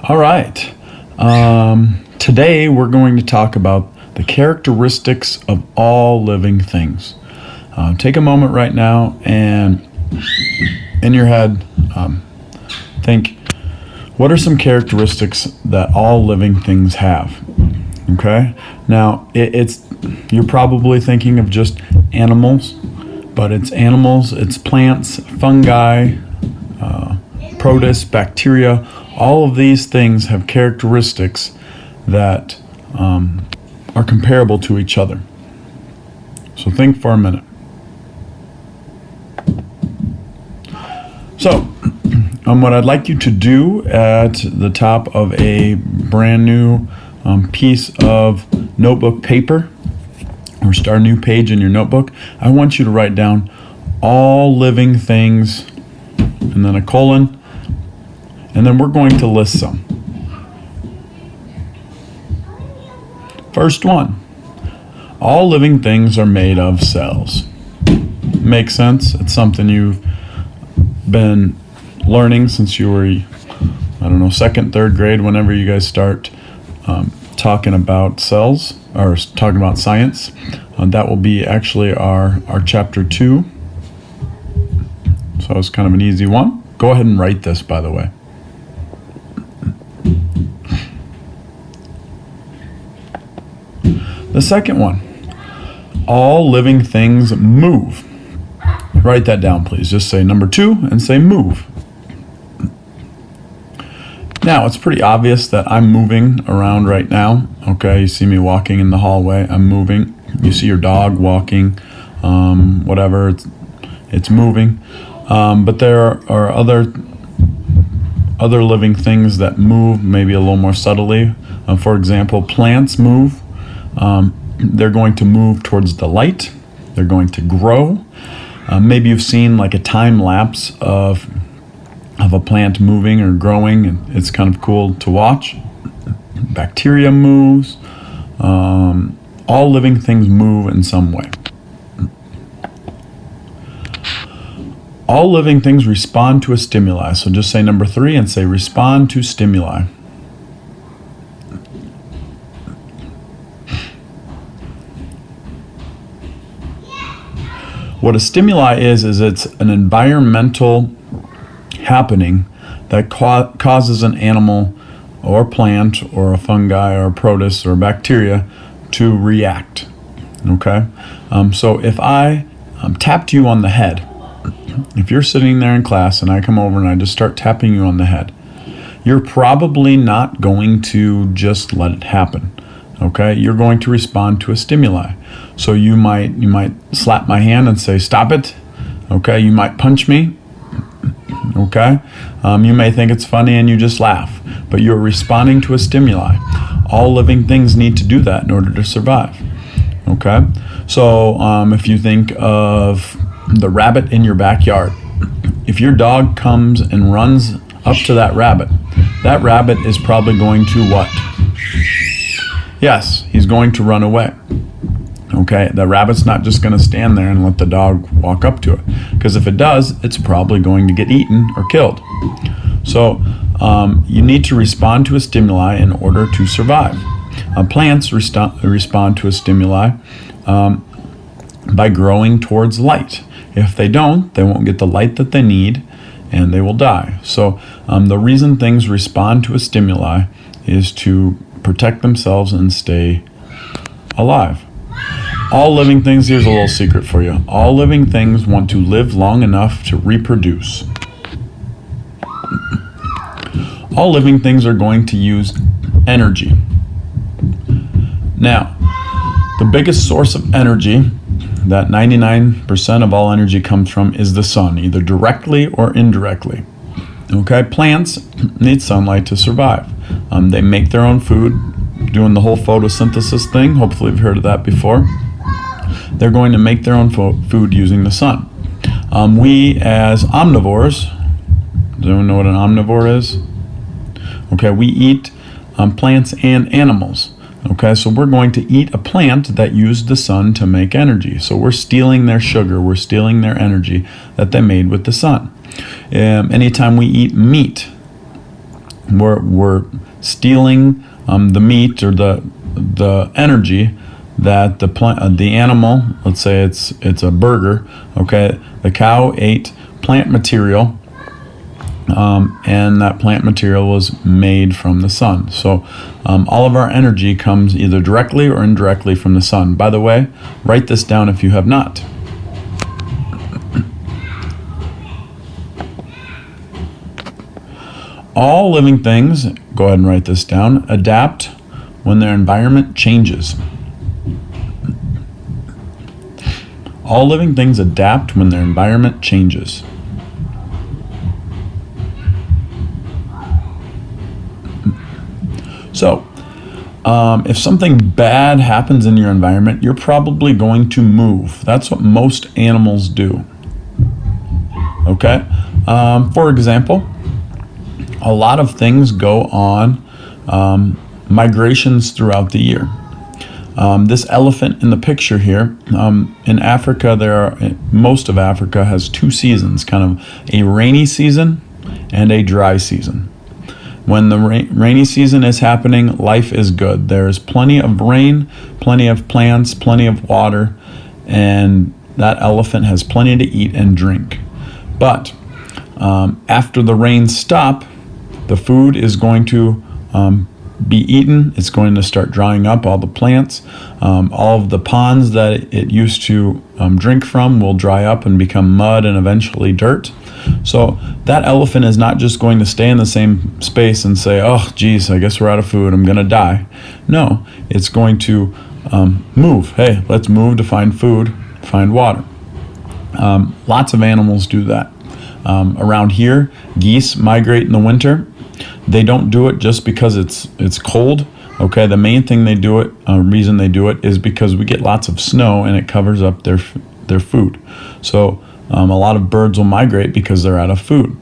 All right. Today we're going to talk about the characteristics of all living things. Take a moment right now and in your head think, what are some characteristics that all living things have? Okay. Now you're probably thinking of just animals, but it's animals, it's plants, fungi, protists, bacteria. All of these things have characteristics that are comparable to each other. So think for a minute. So, what I'd like you to do at the top of a brand new piece of notebook paper, or start a new page in your notebook, I want you to write down all living things, and then a colon, and then we're going to list some. First one, all living things are made of cells. Makes sense? It's something you've been learning since you were, second, third grade, whenever you guys start talking about cells or talking about science. That will be actually our chapter 2. So it's kind of an easy one. Go ahead and write this, by the way. The second one, all living things move. Write that down, please. Just say number 2 and say move. Now, it's pretty obvious that I'm moving around right now. Okay, you see me walking in the hallway. I'm moving. You see your dog walking, whatever. It's moving. But there are other living things that move maybe a little more subtly. For example, plants move. They're going to move towards the light. They're going to grow. Maybe you've seen like a time lapse of a plant moving or growing, and it's kind of cool to watch. Bacteria moves. All living things move in some way. All living things respond to a stimuli. So just say number 3 and say respond to stimuli. What a stimuli is it's an environmental happening that causes an animal or plant or a fungi or a protist or a bacteria to react. Okay? So if I tapped you on the head, if you're sitting there in class and I come over and I just start tapping you on the head, you're probably not going to just let it happen. Okay? You're going to respond to a stimuli. So you might slap my hand and say, stop it. Okay? You might punch me. Okay? You may think it's funny and you just laugh, but you're responding to a stimuli. All living things need to do that in order to survive. Okay? So if you think of the rabbit in your backyard, if your dog comes and runs up to that rabbit is probably going to what? Yes, he's going to run away. Okay, the rabbit's not just going to stand there and let the dog walk up to it, because if it does, it's probably going to get eaten or killed. So you need to respond to a stimuli in order to survive. Plants respond to a stimuli by growing towards light. If they don't, they won't get the light that they need and they will die. So the reason things respond to a stimuli is to protect themselves and stay alive. All living things, here's a little secret for you. All living things want to live long enough to reproduce. All living things are going to use energy. Now, the biggest source of energy, that 99% of all energy comes from, is the sun, either directly or indirectly. Okay, plants need sunlight to survive. They make their own food, doing the whole photosynthesis thing. Hopefully you've heard of that before. They're going to make their own food using the sun. We as omnivores, does anyone know what an omnivore is? Okay, we eat plants and animals. Okay, so we're going to eat a plant that used the sun to make energy. So we're stealing their sugar, we're stealing their energy that they made with the sun. Anytime we eat meat, We're stealing the meat or the energy that the animal, let's say it's a burger, okay? The cow ate plant material, and that plant material was made from the sun. So all of our energy comes either directly or indirectly from the sun. By the way, write this down if you have not. All living things, go ahead and write this down, adapt when their environment changes. All living things adapt when their environment changes. So, if something bad happens in your environment, you're probably going to move. That's what most animals do. Okay? For example, a lot of things go on migrations throughout the year. This elephant in the picture here, in Africa, most of Africa has two seasons, kind of a rainy season and a dry season. When the rainy season is happening, life is good. There's plenty of rain, plenty of plants, plenty of water, and that elephant has plenty to eat and drink. But after the rains stop, the food is going to be eaten. It's going to start drying up, all the plants. All of the ponds that it used to drink from will dry up and become mud and eventually dirt. So that elephant is not just going to stay in the same space and say, oh, geez, I guess we're out of food, I'm going to die. No, it's going to move. Hey, let's move to find food, find water. Lots of animals do that. Around here, geese migrate in the winter. They don't do it just because it's cold. Okay, the main thing reason they do it is because we get lots of snow and it covers up their food. So a lot of birds will migrate because they're out of food.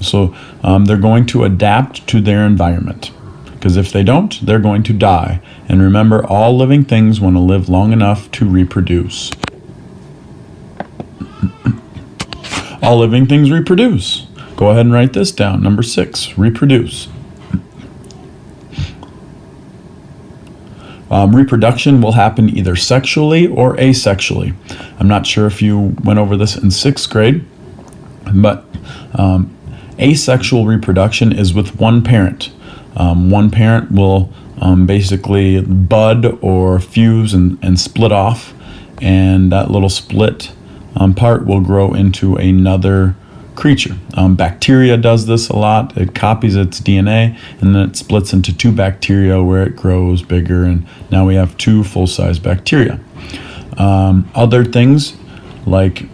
So they're going to adapt to their environment, because if they don't, they're going to die. And remember, all living things want to live long enough to reproduce. All living things reproduce. Go ahead and write this down. Number 6, reproduce. Reproduction will happen either sexually or asexually. I'm not sure if you went over this in 6th grade, but asexual reproduction is with one parent. One parent will basically bud or fuse and split off, and that little split part will grow into another creature. Bacteria does this a lot. It copies its DNA and then it splits into 2 bacteria where it grows bigger, and now we have 2 full-size bacteria. Other things like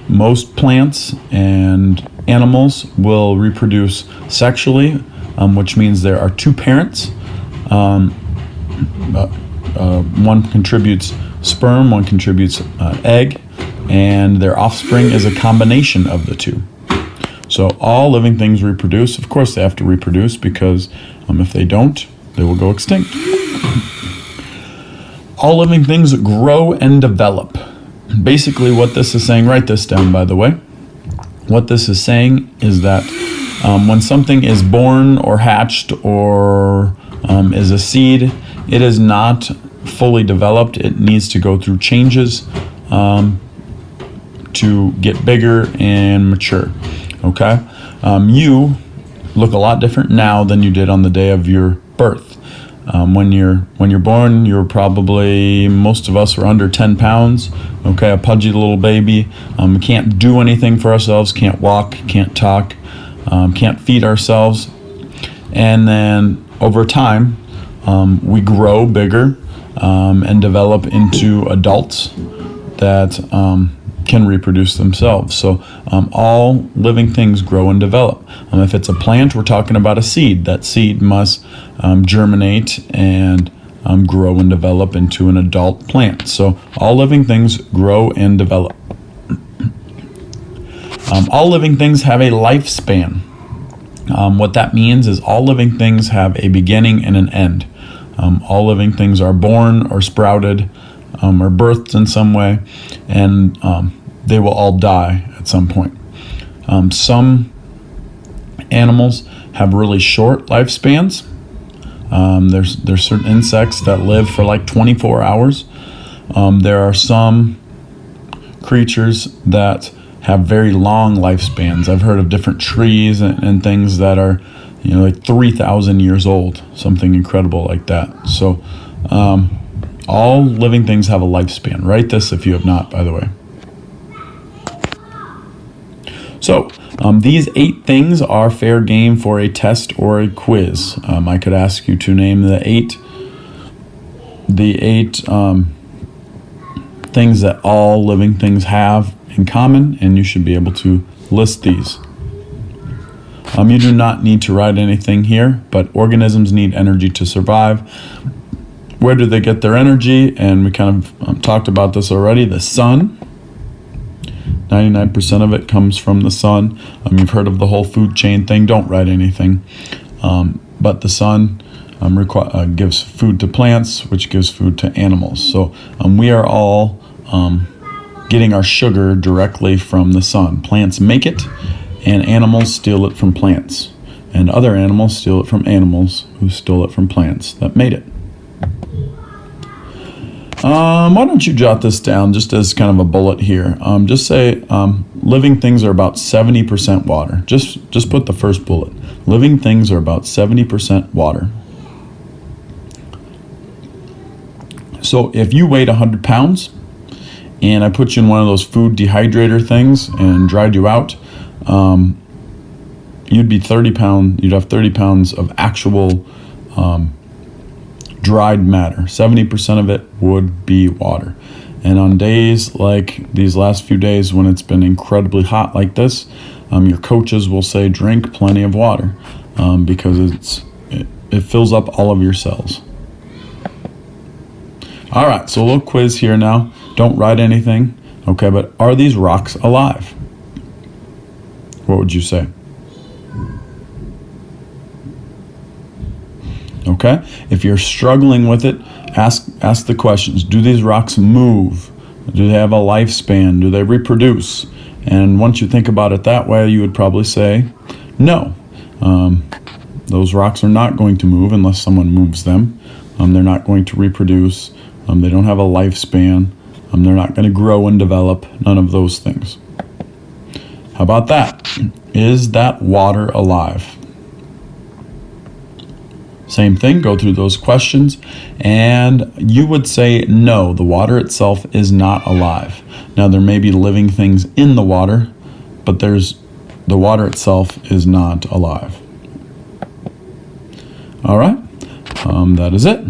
most plants and animals will reproduce sexually, which means there are 2 parents. One contributes sperm, one contributes egg, and their offspring is a combination of the 2. So all living things reproduce. Of course, they have to reproduce, because if they don't, they will go extinct. All living things grow and develop. Basically, what this is saying, write this down, by the way. What this is saying is that when something is born or hatched or is a seed, it is not fully developed. It needs to go through changes to get bigger and mature. Okay? You look a lot different now than you did on the day of your birth. When you're born, you're probably, most of us are under 10 pounds. Okay, a pudgy little baby. We can't do anything for ourselves, can't walk, can't talk, can't feed ourselves. And then over time, we grow bigger and develop into adults that can reproduce themselves. So all living things grow and develop. If it's a plant, we're talking about a seed. That seed must germinate and grow and develop into an adult plant. So all living things grow and develop. All living things have a lifespan. What that means is all living things have a beginning and an end. All living things are born or sprouted or birthed in some way, and they will all die at some point. Some animals have really short lifespans. There's certain insects that live for like 24 hours. There are some creatures that have very long lifespans. I've heard of different trees and things that are, like 3,000 years old, something incredible like that. So all living things have a lifespan. Write this if you have not, by the way. So these 8 things are fair game for a test or a quiz. I could ask you to name the eight things that all living things have in common, and you should be able to list these. You do not need to write anything here, but organisms need energy to survive. Where do they get their energy? And we kind of talked about this already. The sun. 99% of it comes from the sun. You've heard of the whole food chain thing. Don't write anything. But the sun gives food to plants, which gives food to animals. So we are all getting our sugar directly from the sun. Plants make it, and animals steal it from plants. And other animals steal it from animals who stole it from plants that made it. Why don't you jot this down just as kind of a bullet here. Just say living things are about 70% water. Just put the first bullet. Living things are about 70% water. So if you weighed 100 pounds and I put you in one of those food dehydrator things and dried you out, you'd have 30 pounds of actual dried matter. 70% of it would be water. And on days like these last few days when it's been incredibly hot like this, your coaches will say drink plenty of water because it fills up all of your cells. All right, so a little quiz here now. Don't write anything, okay, but are these rocks alive? What would you say? Okay, if you're struggling with it, ask the questions. Do these rocks move? Do they have a lifespan? Do they reproduce? And once you think about it that way, you would probably say no. Those rocks are not going to move unless someone moves them. They're not going to reproduce. They don't have a lifespan. They're not going to grow and develop. None of those things. How about that? Is that water alive? Same thing, go through those questions, and you would say no, the water itself is not alive. Now there may be living things in the water, but the water itself is not alive. All right, that is it.